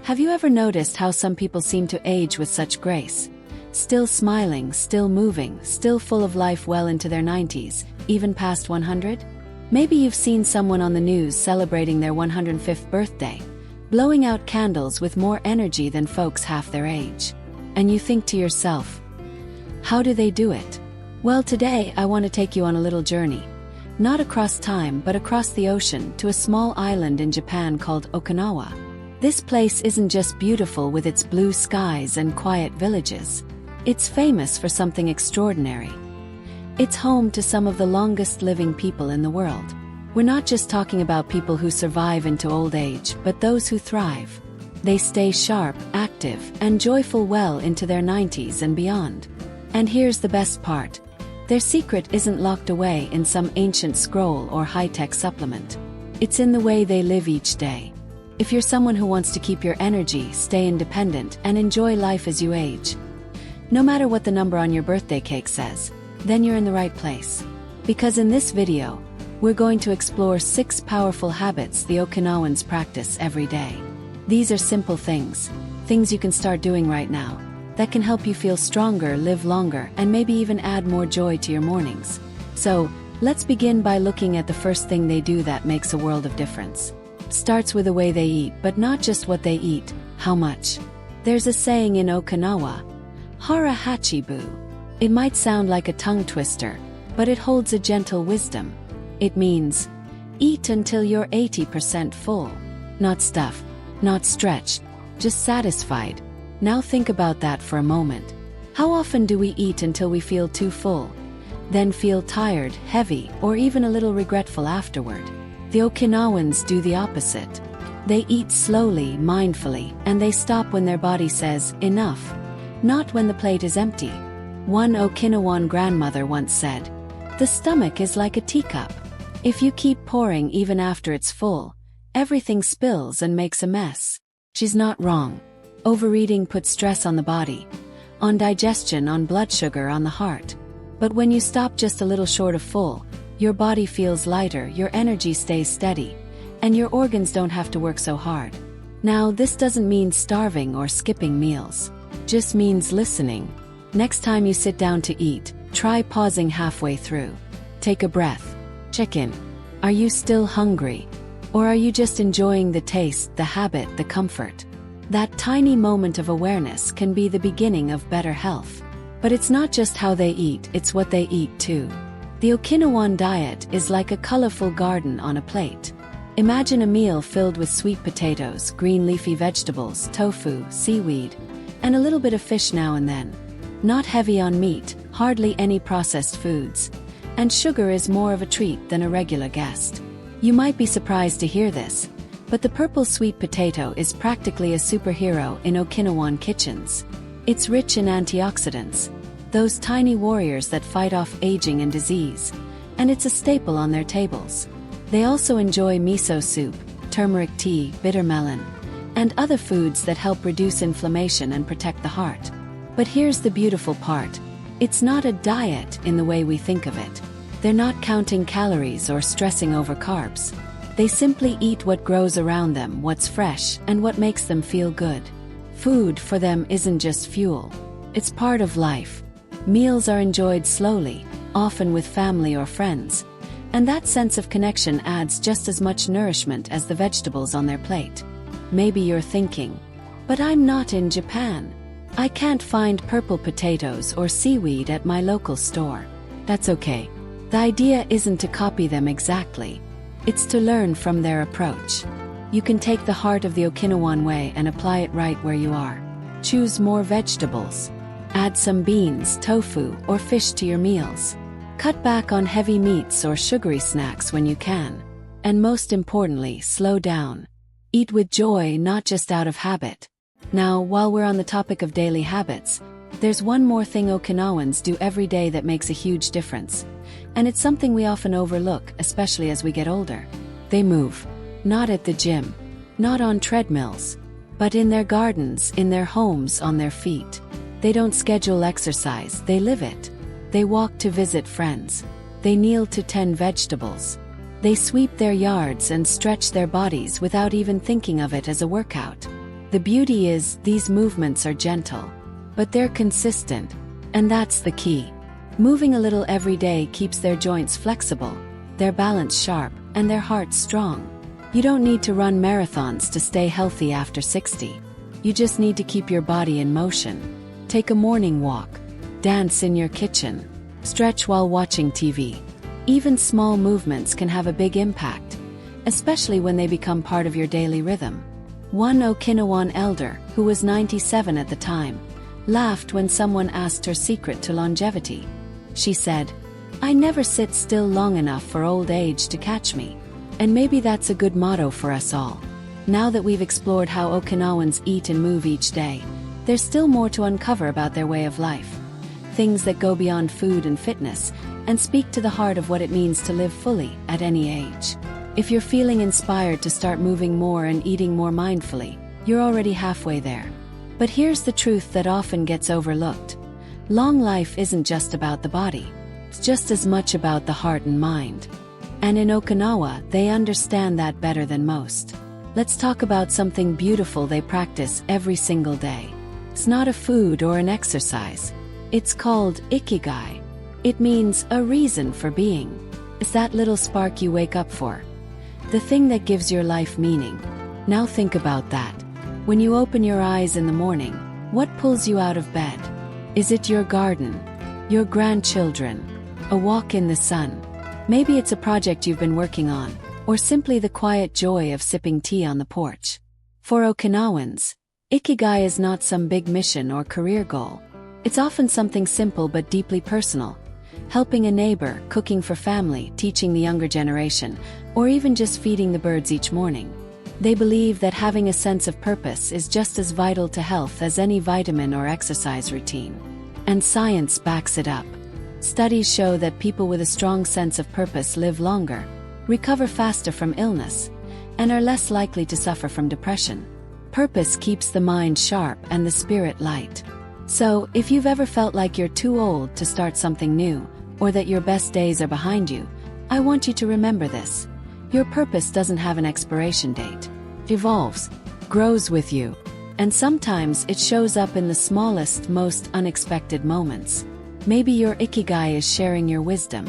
Have you ever noticed how some people seem to age with such grace? Still smiling, still moving, still full of life well into their 90s, even past 100? Maybe you've seen someone on the news celebrating their 105th birthday, blowing out candles with more energy than folks half their age. And you think to yourself, how do they do it? Well, today I want to take you on a little journey. Not across time, but across the ocean to a small island in Japan called Okinawa. This place isn't just beautiful with its blue skies and quiet villages. It's famous for something extraordinary. It's home to some of the longest living people in the world. We're not just talking about people who survive into old age, but those who thrive. They stay sharp, active, and joyful well into their 90s and beyond. And here's the best part. Their secret isn't locked away in some ancient scroll or high-tech supplement. It's in the way they live each day. If you're someone who wants to keep your energy, stay independent, and enjoy life as you age, no matter what the number on your birthday cake says, then you're in the right place. Because in this video, we're going to explore 6 powerful habits the Okinawans practice every day. These are simple things you can start doing right now, that can help you feel stronger, live longer, and maybe even add more joy to your mornings. So, let's begin by looking at the first thing they do that makes a world of difference. Starts with the way they eat, but not just what they eat, how much. There's a saying in Okinawa, hara hachibu. It might sound like a tongue twister, but it holds a gentle wisdom. It means, eat until you're 80% full. Not stuffed, not stretched, just satisfied. Now think about that for a moment. How often do we eat until we feel too full, then feel tired, heavy, or even a little regretful afterward? The Okinawans do the opposite. They eat slowly, mindfully, and they stop when their body says, enough. Not when the plate is empty. One Okinawan grandmother once said, the stomach is like a teacup. If you keep pouring even after it's full, everything spills and makes a mess. She's not wrong. Overeating puts stress on the body, on digestion, on blood sugar, on the heart. But when you stop just a little short of full, your body feels lighter, your energy stays steady, and your organs don't have to work so hard. Now, this doesn't mean starving or skipping meals. Just means listening. Next time you sit down to eat, try pausing halfway through. Take a breath. Check in. Are you still hungry? Or are you just enjoying the taste, the habit, the comfort? That tiny moment of awareness can be the beginning of better health. But it's not just how they eat, it's what they eat too. The Okinawan diet is like a colorful garden on a plate. Imagine a meal filled with sweet potatoes, green leafy vegetables, tofu, seaweed, and a little bit of fish now and then. Not heavy on meat, hardly any processed foods. And sugar is more of a treat than a regular guest. You might be surprised to hear this, but the purple sweet potato is practically a superhero in Okinawan kitchens. It's rich in antioxidants, those tiny warriors that fight off aging and disease, and it's a staple on their tables. They also enjoy miso soup, turmeric tea, bitter melon, and other foods that help reduce inflammation and protect the heart. But here's the beautiful part. It's not a diet in the way we think of it. They're not counting calories or stressing over carbs. They simply eat what grows around them, what's fresh, and what makes them feel good. Food for them isn't just fuel. It's part of life. Meals are enjoyed slowly, often with family or friends, and that sense of connection adds just as much nourishment as the vegetables on their plate. Maybe you're thinking, but I'm not in Japan. I can't find purple potatoes or seaweed at my local store. That's okay. The idea isn't to copy them exactly. It's to learn from their approach. You can take the heart of the Okinawan way and apply it right where you are. Choose more vegetables. Add some beans, tofu, or fish to your meals. Cut back on heavy meats or sugary snacks when you can. And most importantly, slow down. Eat with joy, not just out of habit. Now, while we're on the topic of daily habits, there's one more thing Okinawans do every day that makes a huge difference. And it's something we often overlook, especially as we get older. They move. Not at the gym. Not on treadmills. But in their gardens, in their homes, on their feet. They don't schedule exercise, they live it. They walk to visit friends. They kneel to tend vegetables. They sweep their yards and stretch their bodies without even thinking of it as a workout. The beauty is, these movements are gentle, but they're consistent, and that's the key. Moving a little every day keeps their joints flexible, their balance sharp, and their hearts strong. You don't need to run marathons to stay healthy after 60. You just need to keep your body in motion. Take a morning walk, dance in your kitchen, stretch while watching TV. Even small movements can have a big impact, especially when they become part of your daily rhythm. One Okinawan elder, who was 97 at the time, laughed when someone asked her secret to longevity. She said, "I never sit still long enough for old age to catch me." And maybe that's a good motto for us all. Now that we've explored how Okinawans eat and move each day, there's still more to uncover about their way of life. Things that go beyond food and fitness, and speak to the heart of what it means to live fully at any age. If you're feeling inspired to start moving more and eating more mindfully, you're already halfway there. But here's the truth that often gets overlooked. Long life isn't just about the body. It's just as much about the heart and mind. And in Okinawa, they understand that better than most. Let's talk about something beautiful they practice every single day. It's not a food or an exercise. It's called ikigai. It means a reason for being. It's that little spark you wake up for. The thing that gives your life meaning. Now think about that. When you open your eyes in the morning, what pulls you out of bed? Is it your garden? Your grandchildren? A walk in the sun? Maybe it's a project you've been working on, or simply the quiet joy of sipping tea on the porch. For Okinawans, ikigai is not some big mission or career goal. It's often something simple but deeply personal. Helping a neighbor, cooking for family, teaching the younger generation, or even just feeding the birds each morning. They believe that having a sense of purpose is just as vital to health as any vitamin or exercise routine. And science backs it up. Studies show that people with a strong sense of purpose live longer, recover faster from illness, and are less likely to suffer from depression. Purpose keeps the mind sharp and the spirit light. So, if you've ever felt like you're too old to start something new, or that your best days are behind you, I want you to remember this. Your purpose doesn't have an expiration date. It evolves, grows with you, and sometimes it shows up in the smallest, most unexpected moments. Maybe your ikigai is sharing your wisdom,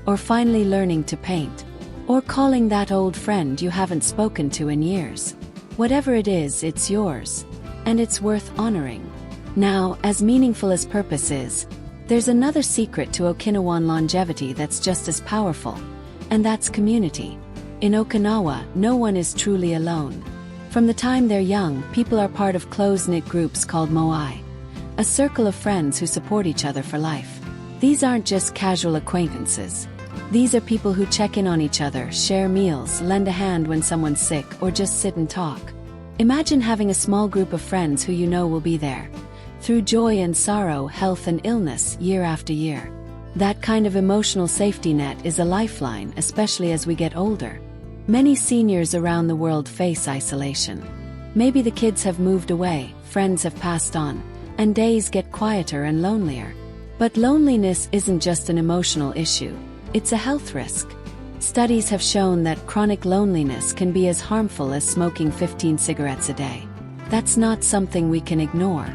or finally learning to paint, or calling that old friend you haven't spoken to in years. Whatever it is, it's yours, and it's worth honoring. Now, as meaningful as purpose is, there's another secret to Okinawan longevity that's just as powerful, and that's community. In Okinawa, no one is truly alone. From the time they're young, people are part of close-knit groups called moai, a circle of friends who support each other for life. These aren't just casual acquaintances. These are people who check in on each other, share meals, lend a hand when someone's sick, or just sit and talk. Imagine having a small group of friends who you know will be there, through joy and sorrow, health and illness, year after year. That kind of emotional safety net is a lifeline, especially as we get older. Many seniors around the world face isolation. Maybe the kids have moved away, friends have passed on, and days get quieter and lonelier. But loneliness isn't just an emotional issue, it's a health risk. Studies have shown that chronic loneliness can be as harmful as smoking 15 cigarettes a day. That's not something we can ignore.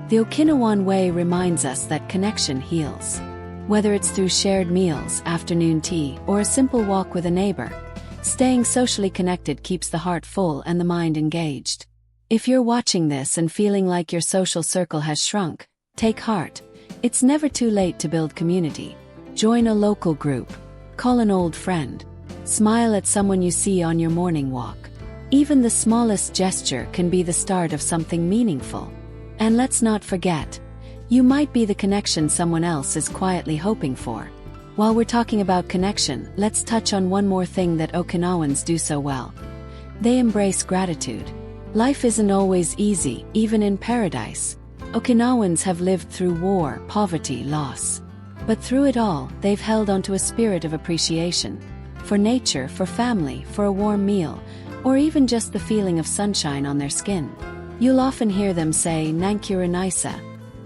The Okinawan way reminds us that connection heals. Whether it's through shared meals, afternoon tea, or a simple walk with a neighbor, staying socially connected keeps the heart full and the mind engaged. If you're watching this and feeling like your social circle has shrunk, take heart. It's never too late to build community. Join a local group. Call an old friend. Smile at someone you see on your morning walk. Even the smallest gesture can be the start of something meaningful. And let's not forget, you might be the connection someone else is quietly hoping for. While we're talking about connection, let's touch on one more thing that Okinawans do so well. They embrace gratitude. Life isn't always easy, even in paradise. Okinawans have lived through war, poverty, loss. But through it all, they've held onto a spirit of appreciation. For nature, for family, for a warm meal, or even just the feeling of sunshine on their skin. You'll often hear them say, "Nankura naisa,"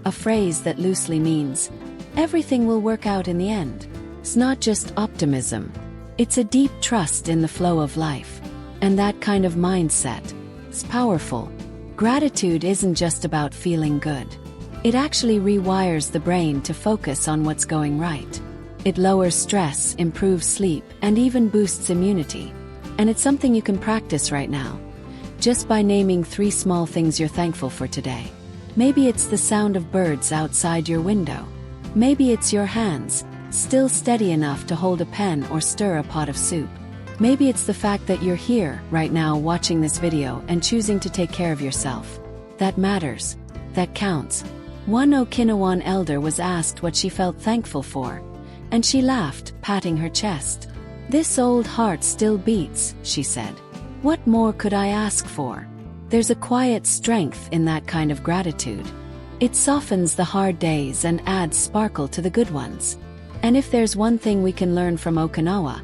a phrase that loosely means, everything will work out in the end. It's not just optimism. It's a deep trust in the flow of life. And that kind of mindset is powerful. Gratitude isn't just about feeling good. It actually rewires the brain to focus on what's going right. It lowers stress, improves sleep, and even boosts immunity. And it's something you can practice right now, just by naming 3 small things you're thankful for today. Maybe it's the sound of birds outside your window. Maybe it's your hands, still steady enough to hold a pen or stir a pot of soup. Maybe it's the fact that you're here, right now, watching this video and choosing to take care of yourself. That matters. That counts. One Okinawan elder was asked what she felt thankful for, and she laughed, patting her chest. "This old heart still beats," she said. "What more could I ask for?" There's a quiet strength in that kind of gratitude. It softens the hard days and adds sparkle to the good ones. And if there's one thing we can learn from Okinawa,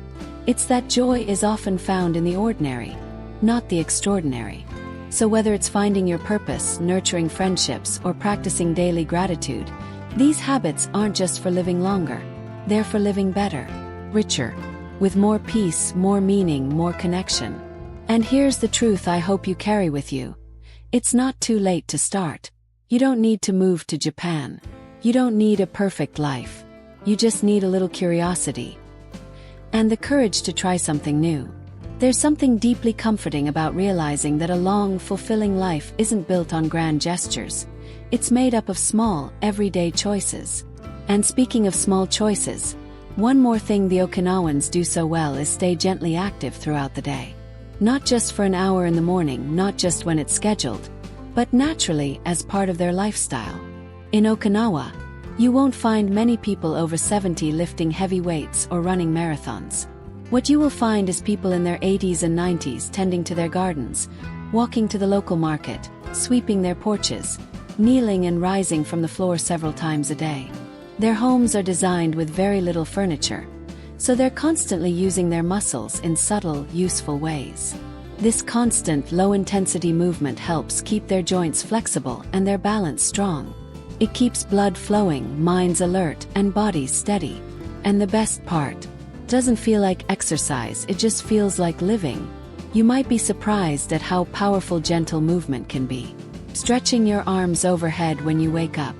it's that joy is often found in the ordinary, not the extraordinary. So whether it's finding your purpose, nurturing friendships, or practicing daily gratitude, these habits aren't just for living longer. They're for living better, richer, with more peace, more meaning, more connection. And here's the truth I hope you carry with you. It's not too late to start. You don't need to move to Japan. You don't need a perfect life. You just need a little curiosity and the courage to try something new. There's something deeply comforting about realizing that a long, fulfilling life isn't built on grand gestures. It's made up of small, everyday choices. And speaking of small choices, one more thing the Okinawans do so well is stay gently active throughout the day. Not just for an hour in the morning, not just when it's scheduled, but naturally as part of their lifestyle. In Okinawa, you won't find many people over 70 lifting heavy weights or running marathons. What you will find is people in their 80s and 90s tending to their gardens, walking to the local market, sweeping their porches, kneeling and rising from the floor several times a day. Their homes are designed with very little furniture, so they're constantly using their muscles in subtle, useful ways. This constant, low-intensity movement helps keep their joints flexible and their balance strong. It keeps blood flowing, minds alert, and bodies steady. And the best part, doesn't feel like exercise, it just feels like living. You might be surprised at how powerful gentle movement can be. Stretching your arms overhead when you wake up,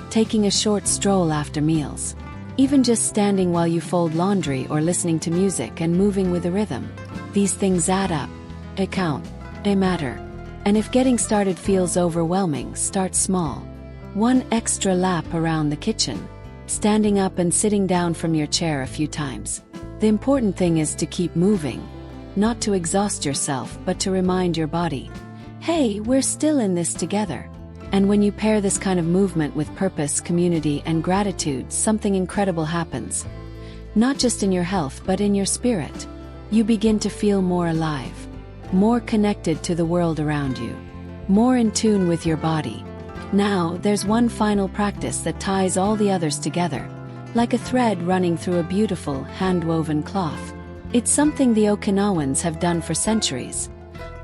taking a short stroll after meals, even just standing while you fold laundry or listening to music and moving with the rhythm. These things add up. They count. They matter. And if getting started feels overwhelming, start small. One extra lap around the kitchen, standing up and sitting down from your chair a few times. The important thing is to keep moving, not to exhaust yourself, but to remind your body, hey, we're still in this together. And when you pair this kind of movement with purpose, community, and gratitude, something incredible happens. Not just in your health, but in your spirit. You begin to feel more alive, more connected to the world around you, more in tune with your body. Now, there's one final practice that ties all the others together, like a thread running through a beautiful, hand-woven cloth. It's something the Okinawans have done for centuries,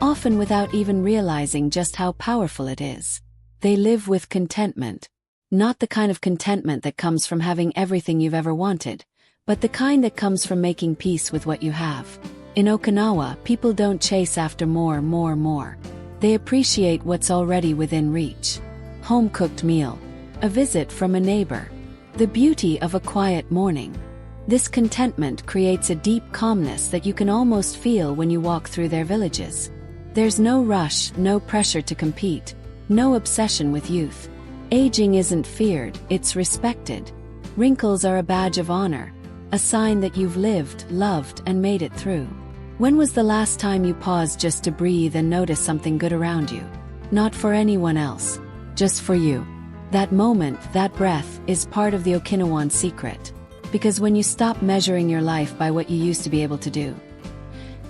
often without even realizing just how powerful it is. They live with contentment. Not the kind of contentment that comes from having everything you've ever wanted, but the kind that comes from making peace with what you have. In Okinawa, people don't chase after more. They appreciate what's already within reach. Home-cooked meal, a visit from a neighbor, the beauty of a quiet morning. This contentment creates a deep calmness that you can almost feel when you walk through their villages. There's no rush, no pressure to compete, no obsession with youth. Aging isn't feared, it's respected. Wrinkles are a badge of honor, a sign that you've lived, loved, and made it through. When was the last time you paused just to breathe and notice something good around you? Not for anyone else, just for you. That moment, that breath, is part of the Okinawan secret. Because when you stop measuring your life by what you used to be able to do,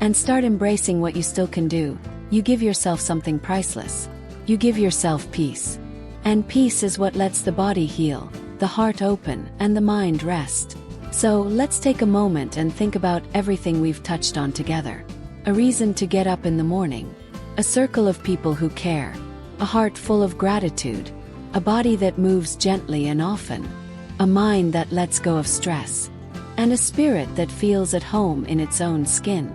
and start embracing what you still can do, you give yourself something priceless. You give yourself peace. And peace is what lets the body heal, the heart open, and the mind rest. So, let's take a moment and think about everything we've touched on together. A reason to get up in the morning. A circle of people who care. A heart full of gratitude. A body that moves gently and often. A mind that lets go of stress. And a spirit that feels at home in its own skin.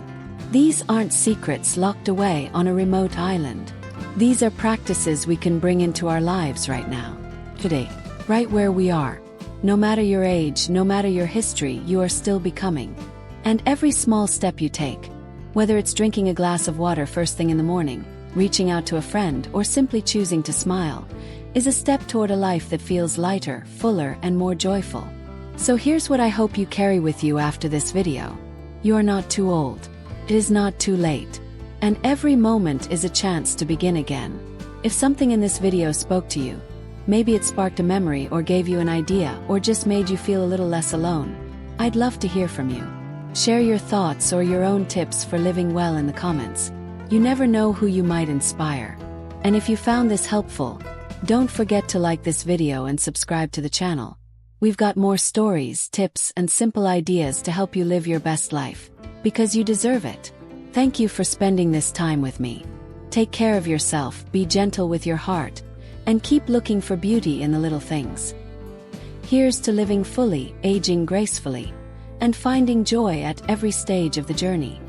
These aren't secrets locked away on a remote island. These are practices we can bring into our lives right now, today, right where we are. No matter your age, no matter your history, you are still becoming. And every small step you take, whether it's drinking a glass of water first thing in the morning, reaching out to a friend, or simply choosing to smile, is a step toward a life that feels lighter, fuller, and more joyful. So here's what I hope you carry with you after this video. You are not too old. It is not too late. And every moment is a chance to begin again. If something in this video spoke to you, maybe it sparked a memory or gave you an idea or just made you feel a little less alone, I'd love to hear from you. Share your thoughts or your own tips for living well in the comments. You never know who you might inspire. And if you found this helpful, don't forget to like this video and subscribe to the channel. We've got more stories, tips, and simple ideas to help you live your best life, because you deserve it. Thank you for spending this time with me. Take care of yourself, be gentle with your heart, and keep looking for beauty in the little things. Here's to living fully, aging gracefully, and finding joy at every stage of the journey.